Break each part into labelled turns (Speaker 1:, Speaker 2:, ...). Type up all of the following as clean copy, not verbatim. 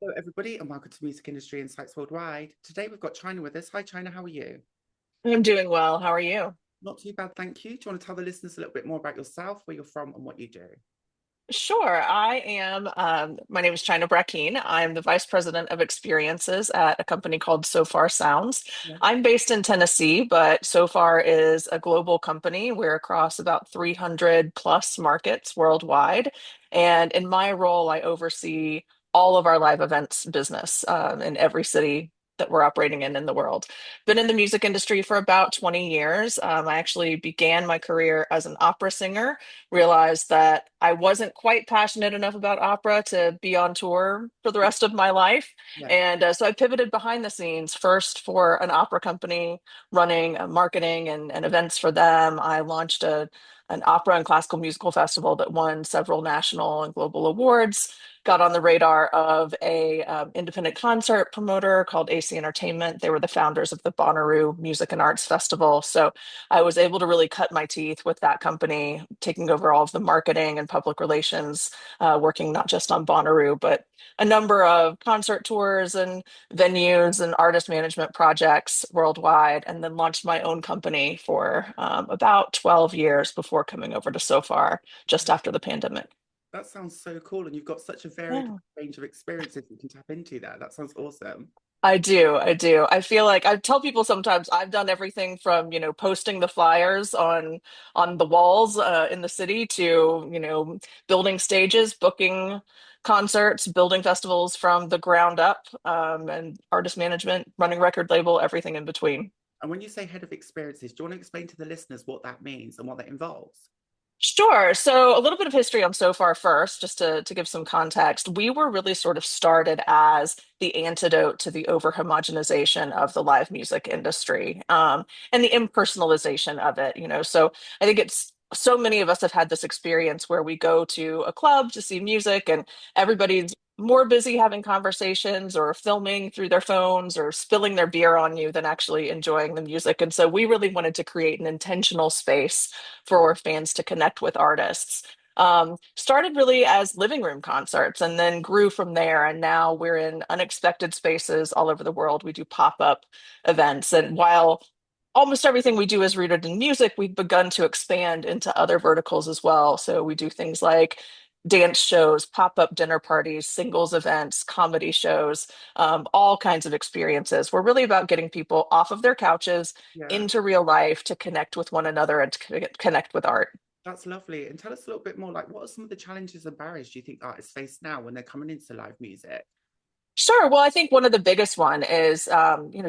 Speaker 1: Hello, everybody, and welcome to Music Industry Insights Worldwide. Today we've got China with us. Hi, China, how are you?
Speaker 2: I'm doing well. How are you?
Speaker 1: Not too bad, thank you. Do you want to tell the listeners a little bit more about yourself, where you're from, and what you do?
Speaker 2: Sure. My name is Chyna Brackeen. I'm the Vice President of Experiences at a company called Sofar Sounds.
Speaker 1: Yeah.
Speaker 2: I'm based in Tennessee, but Sofar is a global company. We're across about 300 plus markets worldwide. And in my role, I oversee all of our live events business in every city that we're operating in the world. Been in the music industry for about 20 years. I actually began my career as an opera singer, realized that I wasn't quite passionate enough about opera to be on tour for the rest of my life.
Speaker 1: Yeah.
Speaker 2: And so I pivoted behind the scenes first for an opera company running marketing and events for them. I launched an opera and classical musical festival that won several national and global awards. Got on the radar of a independent concert promoter called AC Entertainment. They were the founders of the Bonnaroo Music and Arts Festival. So I was able to really cut my teeth with that company, taking over all of the marketing and public relations, working not just on Bonnaroo, but a number of concert tours and venues and artist management projects worldwide, and then launched my own company for about 12 years before coming over to Sofar just after the pandemic.
Speaker 1: That sounds so cool, and you've got such a varied
Speaker 2: Yeah.
Speaker 1: range of experiences you can tap into there. That sounds awesome.
Speaker 2: I do. I do. I feel like I tell people sometimes I've done everything from, posting the flyers on the walls in the city to, building stages, booking concerts, building festivals from the ground up, and artist management, running record label, everything in between.
Speaker 1: And when you say head of experiences, do you want to explain to the listeners what that means and what that involves?
Speaker 2: Sure. So a little bit of history on Sofar first, just to give some context. We were really sort of started as the antidote to the over-homogenization of the live music industry, and the impersonalization of it, So I think it's so many of us have had this experience where we go to a club to see music and everybody's more busy having conversations or filming through their phones or spilling their beer on you than actually enjoying the music. And so we really wanted to create an intentional space for fans to connect with artists. Started really as living room concerts and then grew from there. And now we're in unexpected spaces all over the world. We do pop-up events. And while almost everything we do is rooted in music, we've begun to expand into other verticals as well. So we do things like dance shows, pop-up dinner parties, singles events, comedy shows, all kinds of experiences. We're really about getting people off of their couches
Speaker 1: Yeah,
Speaker 2: into real life to connect with one another and to connect with art.
Speaker 1: that's lovely. And tell us a little bit more, like, what are some of the challenges and barriers do you think artists face now when they're coming into live music?
Speaker 2: Sure. Well, I think one of the biggest one is,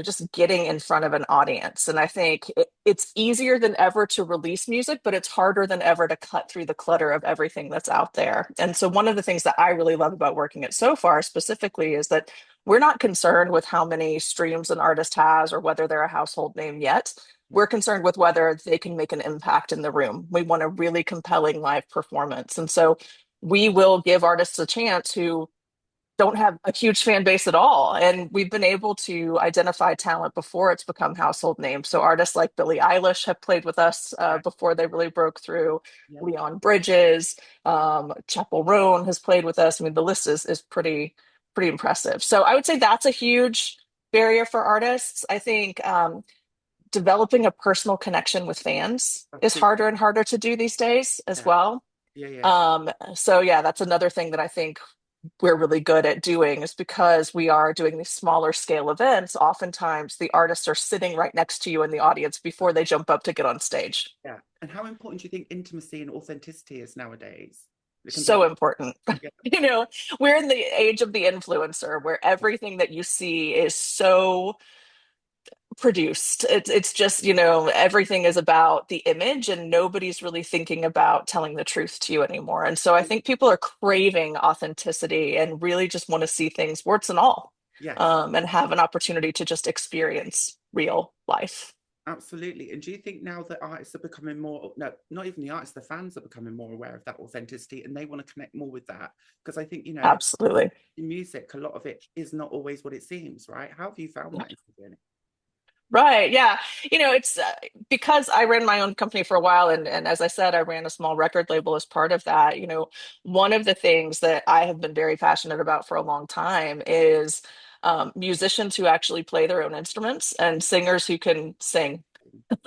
Speaker 2: just getting in front of an audience. And I think it's easier than ever to release music, but it's harder than ever to cut through the clutter of everything that's out there. And so one of the things that I really love about working at Sofar specifically is that we're not concerned with how many streams an artist has or whether they're a household name yet. We're concerned with whether they can make an impact in the room. We want a really compelling live performance. And so we will give artists a chance who don't have a huge fan base at all. And we've been able to identify talent before it's become household names. So artists like Billie Eilish have played with us
Speaker 1: Yeah,
Speaker 2: before they really broke through.
Speaker 1: yeah.
Speaker 2: Leon Bridges, Chapel Roan has played with us. I mean, the list is pretty impressive. So I would say that's a huge barrier for artists. I think developing a personal connection with fans
Speaker 1: That's
Speaker 2: is
Speaker 1: super.
Speaker 2: harder and harder to do these days as
Speaker 1: Yeah,
Speaker 2: well.
Speaker 1: yeah, yeah.
Speaker 2: So yeah, that's another thing that I think we're really good at doing is because we are doing these smaller scale events. Oftentimes, the artists are sitting right next to you in the audience before they jump up to get on stage.
Speaker 1: Yeah. And how important do you think intimacy and authenticity is nowadays?
Speaker 2: So
Speaker 1: Compared to,
Speaker 2: important.
Speaker 1: yeah,
Speaker 2: You know, we're in the age of the influencer where everything that you see is so produced. It's just, everything is about the image and nobody's really thinking about telling the truth to you anymore. And so I think people are craving authenticity and really just want to see things warts and all,
Speaker 1: yes,
Speaker 2: and have an opportunity to just experience real life.
Speaker 1: absolutely. And do you think now that artists are becoming more, no, not even the artists, the fans are becoming more aware of that authenticity and they want to connect more with that? Because I think,
Speaker 2: Absolutely.
Speaker 1: in music, a lot of it is not always what it seems, right? How have you found that in the beginning?
Speaker 2: Right. Yeah. It's because I ran my own company for a while. And as I said, I ran a small record label as part of that. One of the things that I have been very passionate about for a long time is musicians who actually play their own instruments and singers who can sing.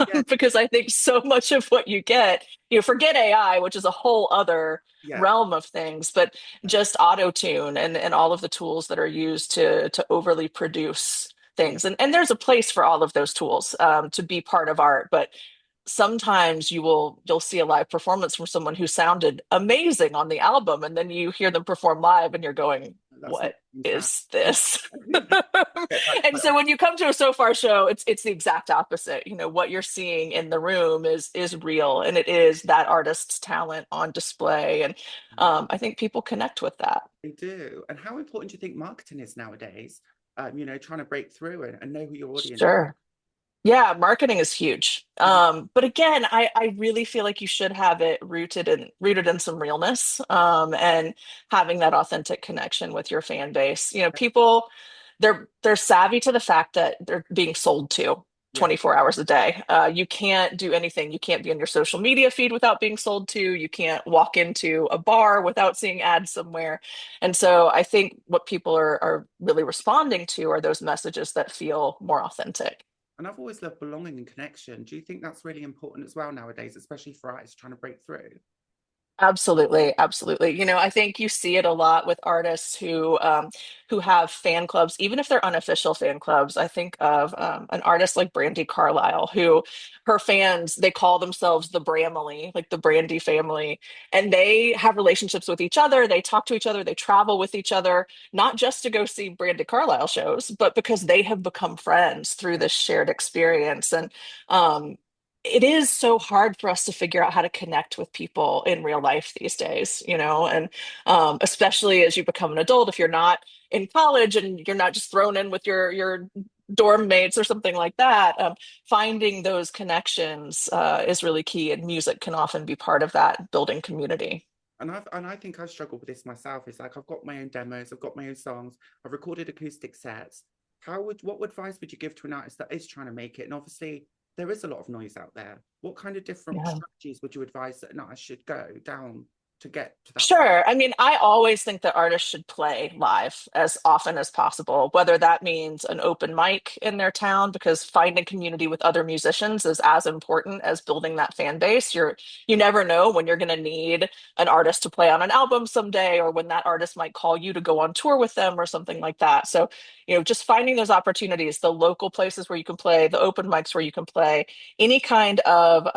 Speaker 1: Yeah,
Speaker 2: Because I think so much of what you get, forget AI, which is a whole other
Speaker 1: yeah,
Speaker 2: realm of things, but
Speaker 1: yeah,
Speaker 2: just auto tune and all of the tools that are used to overly produce
Speaker 1: yeah,
Speaker 2: things. And there's a place for all of those tools to be part of art, but sometimes you'll see a live performance from someone who sounded amazing on the album, and then you hear them perform live and you're going,
Speaker 1: that's not
Speaker 2: what
Speaker 1: sound.
Speaker 2: is this?
Speaker 1: Get that
Speaker 2: And
Speaker 1: quite
Speaker 2: so
Speaker 1: often.
Speaker 2: when you come to a Sofar show, it's the exact opposite. What you're seeing in the room is real, and it is that artist's talent on display. And I think people connect with that.
Speaker 1: They do. And how important do you think marketing is nowadays? Trying to break through and know who your audience.
Speaker 2: Sure. Yeah, marketing is huge.
Speaker 1: Mhm.
Speaker 2: But again, I really feel like you should have it rooted in some realness, and having that authentic connection with your fan base. People they're savvy to the fact that they're being sold to
Speaker 1: Yeah.
Speaker 2: 24 hours a day. You can't do anything. You can't be on your social media feed without being sold to. You can't walk into a bar without seeing ads somewhere. And so I think what people are really responding to are those messages that feel more authentic.
Speaker 1: And I've always loved belonging and connection. Do you think that's really important as well nowadays, especially for artists trying to break through?
Speaker 2: Absolutely, absolutely. I think you see it a lot with artists who have fan clubs, even if they're unofficial fan clubs. I think of an artist like Brandy Carlisle, who her fans they call themselves the Bramily, like the Brandy family, and they have relationships with each other. They talk to each other. They travel with each other, not just to go see Brandy Carlisle shows, but because they have become friends through
Speaker 1: Yeah.
Speaker 2: this shared experience. And um, it is so hard for us to figure out how to connect with people in real life these days, and especially as you become an adult, if you're not in college and you're not just thrown in with your dorm mates or something like that, finding those connections is really key, and music can often be part of that building community.
Speaker 1: And I think I've struggled with this myself. It's like I've got my own demos, I've got my own songs, I've recorded acoustic sets. What advice would you give to an artist that is trying to make it? And obviously there is a lot of noise out there. What kind of different
Speaker 2: Yeah.
Speaker 1: strategies would you advise that an artist should go down to get to that point?
Speaker 2: Sure. I mean, I always think that artists should play live as often as possible, whether that means an open mic in their town, because finding community with other musicians is as important as building that fan base. You never know when you're going to need an artist to play on an album someday, or when that artist might call you to go on tour with them or something like that. So, just finding those opportunities, the local places where you can play, the open mics where you can play, any kind of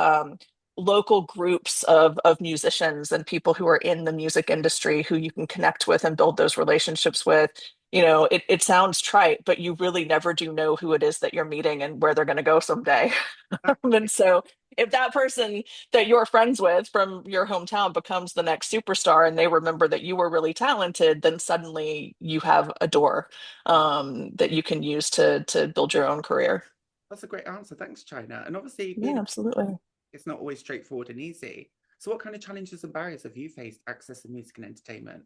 Speaker 2: local groups of musicians and people who are in the music industry who you can connect with and build those relationships with. It sounds trite, but you really never do know who it is that you're meeting and where they're going to go someday. And so if that person that you're friends with from your hometown becomes the next superstar and they remember that you were really talented, then suddenly you have a door that you can use to build your own career.
Speaker 1: That's a great answer. Thanks, China. And obviously,
Speaker 2: Yeah,
Speaker 1: being
Speaker 2: absolutely.
Speaker 1: it's not always straightforward and easy. So, what kind of challenges and barriers have you faced accessing music and entertainment?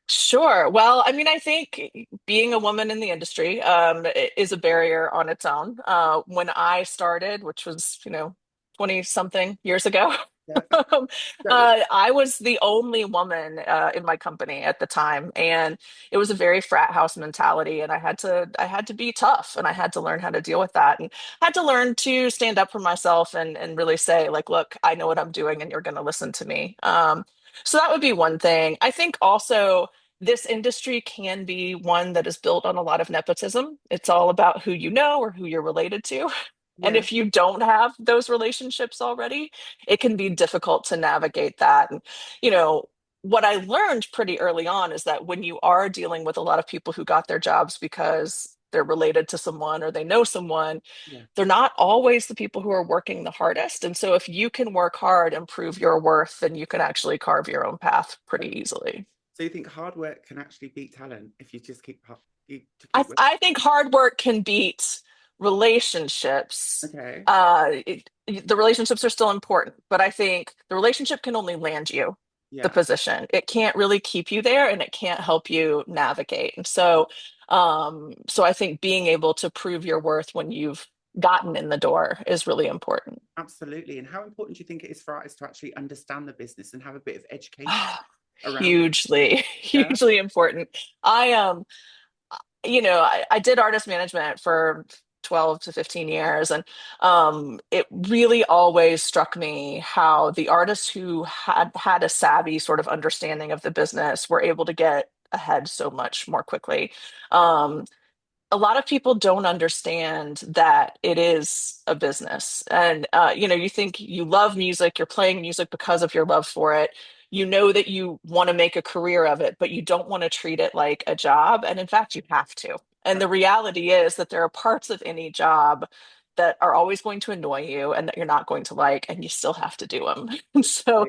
Speaker 2: Sure. Well, I mean, I think being a woman in the industry is a barrier on its own. When I started, which was, 20 something years ago,
Speaker 1: Yeah,
Speaker 2: um,
Speaker 1: very.
Speaker 2: I was the only woman in my company at the time, and it was a very frat house mentality. And I had to be tough, and I had to learn how to deal with that, and had to learn to stand up for myself and really say, like, look, I know what I'm doing, and you're going to listen to me. So that would be one thing. I think also this industry can be one that is built on a lot of nepotism. It's all about who you know or who you're related to. And
Speaker 1: Yeah,
Speaker 2: if you don't have those relationships already, it can be difficult to navigate that. And, you know, what I learned pretty early on is that when you are dealing with a lot of people who got their jobs because they're related to someone or they know someone,
Speaker 1: yeah.
Speaker 2: they're not always the people who are working the hardest. And so if you can work hard and prove your worth, then you can actually carve your own path pretty easily.
Speaker 1: So, you think hard work can actually beat talent if you just to
Speaker 2: I
Speaker 1: keep with?
Speaker 2: I think hard work can beat relationships.
Speaker 1: Okay.
Speaker 2: The relationships are still important, but I think the relationship can only land you the
Speaker 1: Yeah.
Speaker 2: position. It can't really keep you there, and it can't help you navigate. And so I think being able to prove your worth when you've gotten in the door is really important.
Speaker 1: Absolutely. And how important do you think it is for artists to actually understand the business and have a bit of education around it?
Speaker 2: Hugely,
Speaker 1: Yeah.
Speaker 2: hugely important. I I did artist management for 12 to 15 years, and it really always struck me how the artists who had a savvy sort of understanding of the business were able to get ahead so much more quickly. Um, a lot of people don't understand that it is a business. And, you think you love music, you're playing music because of your love for it. You know that you want to make a career of it, but you don't want to treat it like a job. And in fact, you have to. And the reality is that there are parts of any job that are always going to annoy you and that you're not going to like, and you still have to do them. And so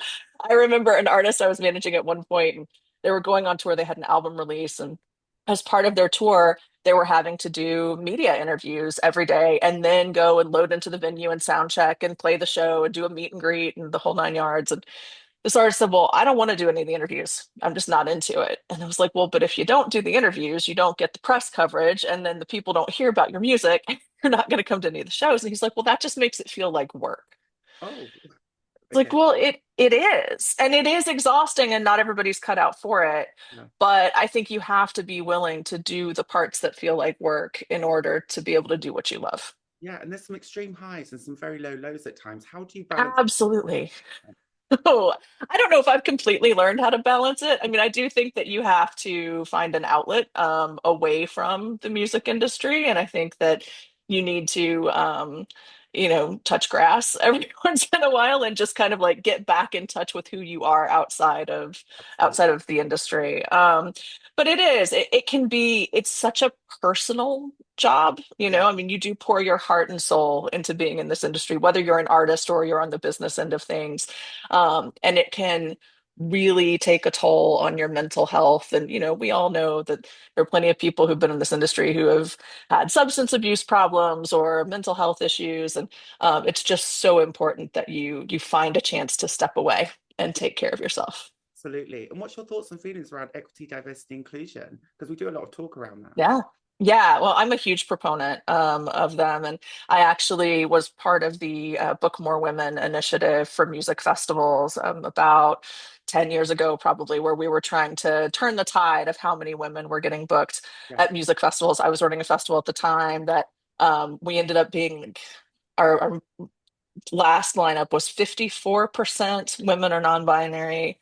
Speaker 2: I remember an artist I was managing at one point, and they were going on tour, they had an album release, and as part of their tour, they were having to do media interviews every day and then go and load into the venue and sound check and play the show and do a meet and greet and the whole nine yards. And this artist said, well, I don't want to do any of the interviews. I'm just not into it. And I was like, well, but if you don't do the interviews, you don't get the press coverage, and then the people don't hear about your music. You're not going to come to any of the shows. And he's like, well, that just makes it feel like work.
Speaker 1: Oh,
Speaker 2: It's like,
Speaker 1: okay.
Speaker 2: well, it is, and it is exhausting, and not everybody's cut out for it.
Speaker 1: Yeah.
Speaker 2: But I think you have to be willing to do the parts that feel like work in order to be able to do what you love.
Speaker 1: Yeah. And there's some extreme highs and some very low lows at times. How do you balance
Speaker 2: Absolutely.
Speaker 1: that?
Speaker 2: Oh, I don't know if I've completely learned how to balance it. I mean, I do think that you have to find an outlet away from the music industry, and I think that you need to, touch grass every once in a while and just kind of like get back in touch with who you are
Speaker 1: Absolutely.
Speaker 2: outside of the industry. But it can be, it's such a personal job,
Speaker 1: Yeah.
Speaker 2: I mean, you do pour your heart and soul into being in this industry, whether you're an artist or you're on the business end of things. And it can really take a toll on your mental health. And, we all know that there are plenty of people who've been in this industry who have had substance abuse problems or mental health issues. And it's just so important that you find a chance to step away and take care of yourself.
Speaker 1: Absolutely. And what's your thoughts and feelings around equity, diversity, inclusion? Because we do a lot of talk around that.
Speaker 2: Yeah. Yeah. Well, I'm a huge proponent of them. And I actually was part of the Book More Women initiative for music festivals about 10 years ago, probably, where we were trying to turn the tide of how many women were getting booked
Speaker 1: Yeah.
Speaker 2: at music festivals. I was running a festival at the time that we ended up being, our last lineup was 54% women or non-binary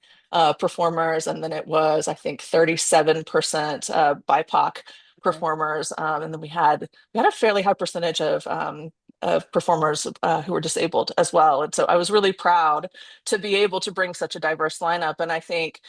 Speaker 2: performers, and then it was, I think, 37% BIPOC
Speaker 1: Okay.
Speaker 2: performers, and then we had a fairly high percentage of performers who were disabled as well. And so I was really proud to be able to bring such a diverse lineup. And I think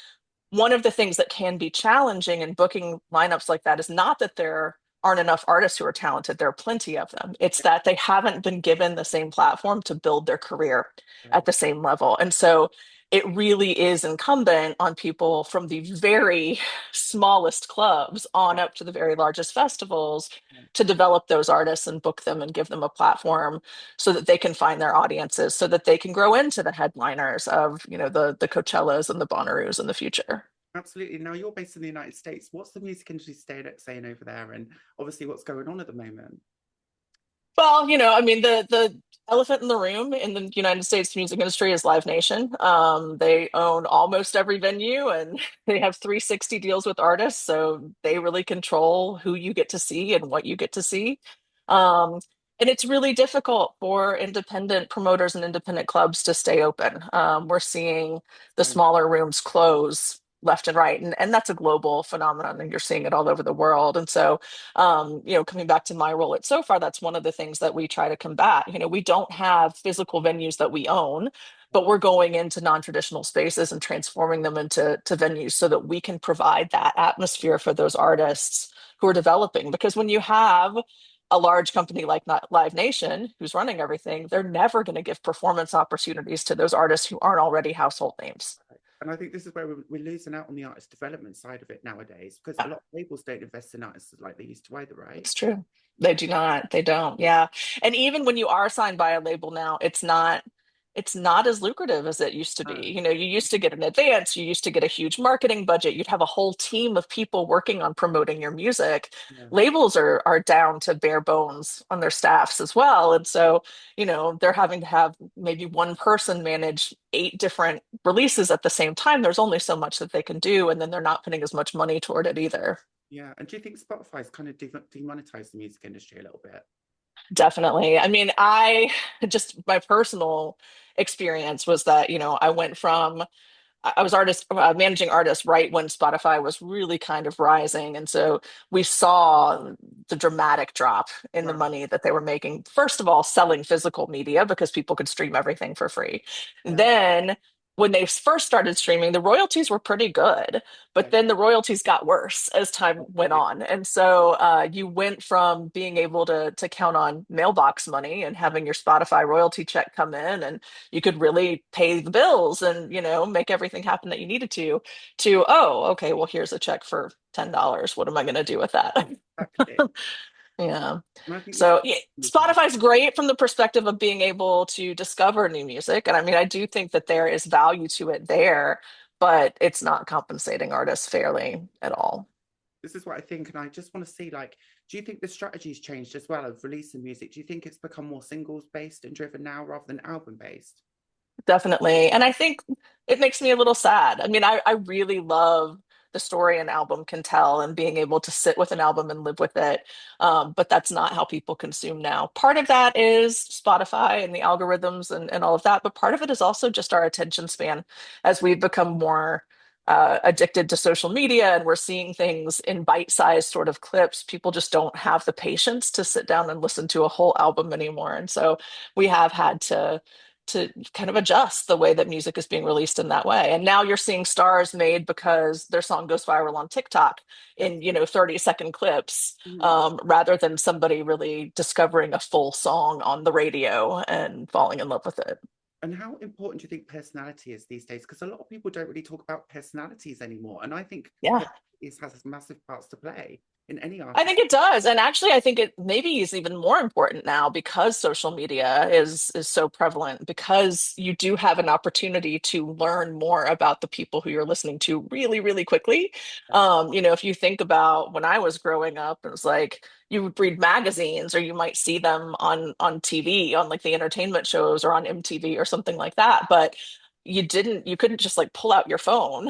Speaker 2: one of the things that can be challenging in booking lineups like that is not that there aren't enough artists who are talented. There are plenty of them. It's that they haven't been given the same platform to build their career at
Speaker 1: Right.
Speaker 2: the same level. And so it really is incumbent on people from the very smallest clubs on
Speaker 1: Yeah.
Speaker 2: up to the very largest festivals
Speaker 1: Yeah.
Speaker 2: to develop those artists and book them and give them a platform so that they can find their audiences, so that they can grow into the headliners of, the Coachellas and the Bonnaroos in the future.
Speaker 1: Absolutely. Now you're based in the United States. What's the music industry saying over there? And obviously what's going on at the moment?
Speaker 2: Well, I mean, the elephant in the room in the United States music industry is Live Nation. They own almost every venue, and they have 360 deals with artists, so they really control who you get to see and what you get to see. Um, and it's really difficult for independent promoters and independent clubs to stay open. We're seeing the
Speaker 1: Right.
Speaker 2: smaller rooms close left and right, and that's a global phenomenon, and you're seeing it all over the world. And so coming back to my role at Sofar, that's one of the things that we try to combat. We don't have physical venues that we own, but we're going into non-traditional spaces and transforming them into venues so that we can provide that atmosphere for those artists who are developing. Because when you have a large company like Live Nation who's running everything, they're never going to give performance opportunities to those artists who aren't already household names.
Speaker 1: And I think this is where we're losing out on the artist development side of it nowadays because a lot of labels don't invest in artists like they used to either, right?
Speaker 2: It's true. They do not. They don't. Yeah. And even when you are signed by a label now, it's not. it's not as lucrative as it used to be.
Speaker 1: Oh,
Speaker 2: You know, you used to get an advance, you used to get a huge marketing budget, you'd have a whole team of people working on promoting your music.
Speaker 1: yeah.
Speaker 2: Labels are down to bare bones on their staffs as well. And so, you know, they're having to have maybe one person manage 8 different releases at the same time. There's only so much that they can do, and then they're not putting as much money toward it either.
Speaker 1: Yeah. And do you think Spotify's kind of demonetized the music industry a little bit?
Speaker 2: Definitely. I mean, I just my personal experience was that, you know, I went from I was managing artist right when Spotify was really kind of rising. And so we saw the dramatic drop in the
Speaker 1: Right.
Speaker 2: money that they were making. First of all, selling physical media because people could stream everything for free.
Speaker 1: Yeah.
Speaker 2: Then when they first started streaming, the royalties were pretty good, but
Speaker 1: Yeah.
Speaker 2: then the royalties got worse as time went
Speaker 1: Okay.
Speaker 2: on. And so you went from being able to count on mailbox money and having your Spotify royalty check come in, and you could really pay the bills and, you know, make everything happen that you needed to, oh, okay, well, here's a check for $10. What am I going to do with that?
Speaker 1: Exactly.
Speaker 2: Yeah.
Speaker 1: And I think this is
Speaker 2: So yeah,
Speaker 1: time.
Speaker 2: Spotify's great from the perspective of being able to discover new music. And I mean, I do think that there is value to it there, but it's not compensating artists fairly at all.
Speaker 1: This is what I think, and I just want to see, like, do you think the strategy's changed as well of releasing music? Do you think it's become more singles based and driven now rather than album based?
Speaker 2: Definitely. And I think it makes me a little sad. I mean, I really love the story an album can tell and being able to sit with an album and live with it. But that's not how people consume now. Part of that is Spotify and the algorithms and all of that. But part of it is also just our attention span as we've become more addicted to social media and we're seeing things in bite-sized sort of clips. People just don't have the patience to sit down and listen to a whole album anymore. And so we have had to kind of adjust the way that music is being released in that way. And now you're seeing stars made because their song goes viral on TikTok
Speaker 1: Yes.
Speaker 2: in, you know, 30-second clips,
Speaker 1: Mhm.
Speaker 2: rather than somebody really discovering a full song on the radio and falling in love with it.
Speaker 1: And how important do you think personality is these days? Because a lot of people don't really talk about personalities anymore. And I think
Speaker 2: Yeah.
Speaker 1: personalities has massive parts to play in any
Speaker 2: I
Speaker 1: artist.
Speaker 2: think it does. And actually I think it maybe is even more important now because social media is so prevalent, because you do have an opportunity to learn more about the people who you're listening to really, really quickly.
Speaker 1: Yeah.
Speaker 2: You know, if you think about when I was growing up, it was like you would read magazines or you might see them on TV, on like the entertainment shows or on MTV or something like that. But you couldn't just like pull out your phone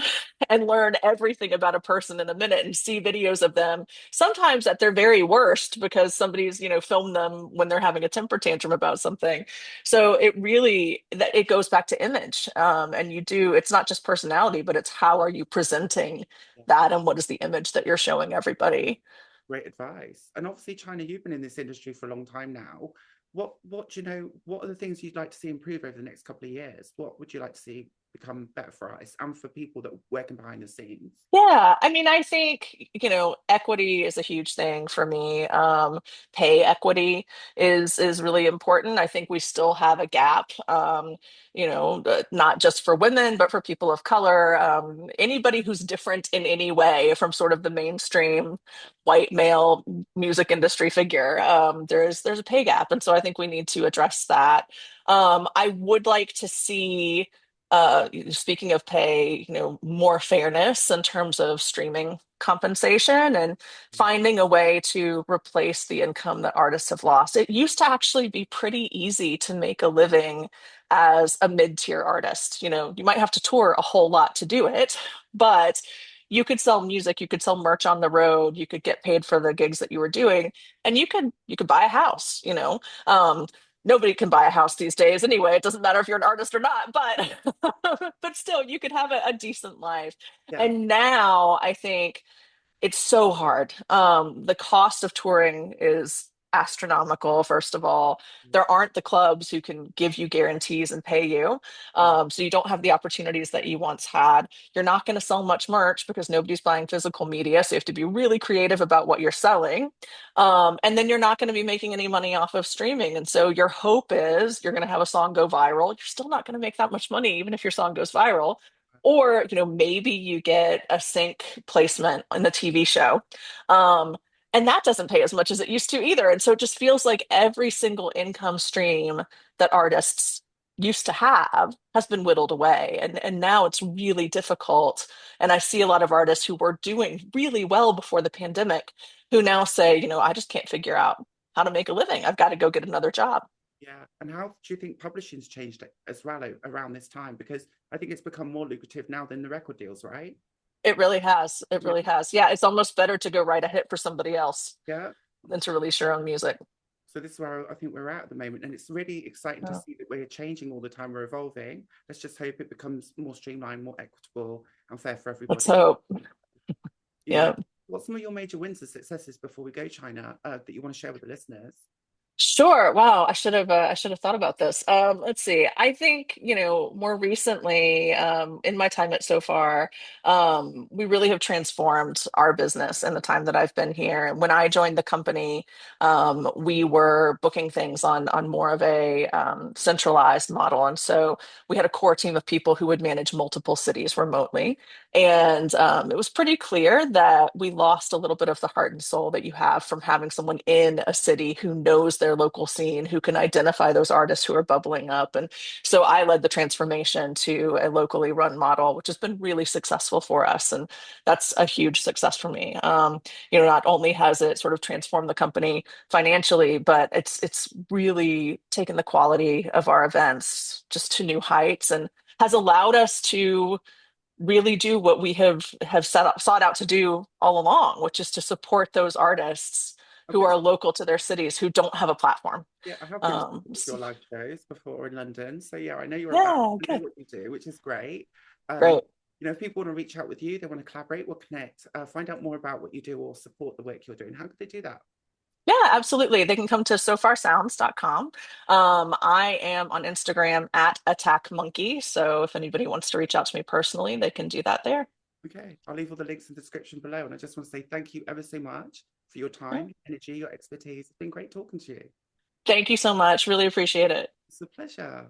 Speaker 2: and learn everything about a person in a minute and see videos of them sometimes at their very worst because somebody's, you know, filmed them when they're having a temper tantrum about something. So it really that it goes back to image, and you do it's not just personality, but it's how are you presenting
Speaker 1: Yeah.
Speaker 2: that and what is the image that you're showing everybody.
Speaker 1: Great advice. And obviously, China, you've been in this industry for a long time now. What do you know? What are the things you'd like to see improve over the next couple of years? What would you like to see become better for us and for people that are working behind the scenes?
Speaker 2: Yeah, I mean, I think, you know, equity is a huge thing for me. Pay equity is really important. I think we still have a gap, you know, not just for women, but for people of color, anybody who's different in any way from sort of the mainstream white male music industry figure. There's a pay gap, and so I think we need to address that. I would like to see speaking of pay, you know, more fairness in terms of streaming compensation and finding a way to replace the income that artists have lost. It used to actually be pretty easy to make a living as a mid-tier artist. You know, you might have to tour a whole lot to do it, but you could sell music, you could sell merch on the road, you could get paid for the gigs that you were doing, and you could buy a house, you know. Nobody can buy a house these days anyway. It doesn't matter if you're an artist or not, but but still you could have a decent life.
Speaker 1: Yeah.
Speaker 2: And now I think it's so hard. The cost of touring is astronomical, first of all. There aren't the clubs who can give you guarantees and pay you.
Speaker 1: Yeah.
Speaker 2: So you don't have the opportunities that you once had. You're not going to sell much merch because nobody's buying physical media. So you have to be really creative about what you're selling. And then you're not going to be making any money off of streaming. And so your hope is you're going to have a song go viral. You're still not going to make that much money, even if your song goes viral. Or, you know, maybe you get a sync placement in the TV show. Um, and that doesn't pay as much as it used to either. And so it just feels like every single income stream that artists used to have has been whittled away. And now it's really difficult. And I see a lot of artists who were doing really well before the pandemic who now say, I just can't figure out how to make a living. I've got to go get another job.
Speaker 1: Yeah. And how do you think publishing's changed as well around this time? Because I think it's become more lucrative now than the record deals, right?
Speaker 2: It really has. It
Speaker 1: Yeah.
Speaker 2: really has. Yeah, it's almost better to go write a hit for somebody else
Speaker 1: Yeah.
Speaker 2: than to release your own music.
Speaker 1: So this is where I think we're at the moment, and it's really exciting to
Speaker 2: Yeah.
Speaker 1: see that we're changing all the time. We're evolving. Let's just hope it becomes more streamlined, more equitable, and fair for
Speaker 2: Let's
Speaker 1: everybody.
Speaker 2: hope.
Speaker 1: Yeah.
Speaker 2: Yeah.
Speaker 1: What's some of your major wins and successes before we go, China, that you want to share with the listeners?
Speaker 2: Sure. Wow. I should have thought about this. Let's see. I think, more recently, in my time at Sofar, we really have transformed our business in the time that I've been here. And when I joined the company, we were booking things on more of a centralized model. And so we had a core team of people who would manage multiple cities remotely. And it was pretty clear that we lost a little bit of the heart and soul that you have from having someone in a city who knows their local scene, who can identify those artists who are bubbling up. And so I led the transformation to a locally run model, which has been really successful for us. And that's a huge success for me. Not only has it sort of transformed the company financially, but it's really taken the quality of our events just to new heights and has allowed us to really do what we have sought out to do all along, which is to support those artists who
Speaker 1: Okay.
Speaker 2: are local to their cities who don't have a platform.
Speaker 1: Yeah, I have been to
Speaker 2: Um,
Speaker 1: your live shows before in London. So yeah, I know you're about,
Speaker 2: yeah,
Speaker 1: I know
Speaker 2: good,
Speaker 1: what you do, which is great. Um,
Speaker 2: great.
Speaker 1: if people want to reach out with you, they want to collaborate or connect, find out more about what you do or support the work you're doing, how could they do that?
Speaker 2: Yeah, absolutely. They can come to sofarsounds.com. I am on Instagram at Attack Monkey. So if anybody wants to reach out to me personally, they can do that there.
Speaker 1: Okay, I'll leave all the links in the description below. And I just want to say thank you ever so much for your
Speaker 2: Yeah.
Speaker 1: time, your energy, your expertise. It's been great talking to you.
Speaker 2: Thank you so much. Really appreciate it.
Speaker 1: It's a pleasure.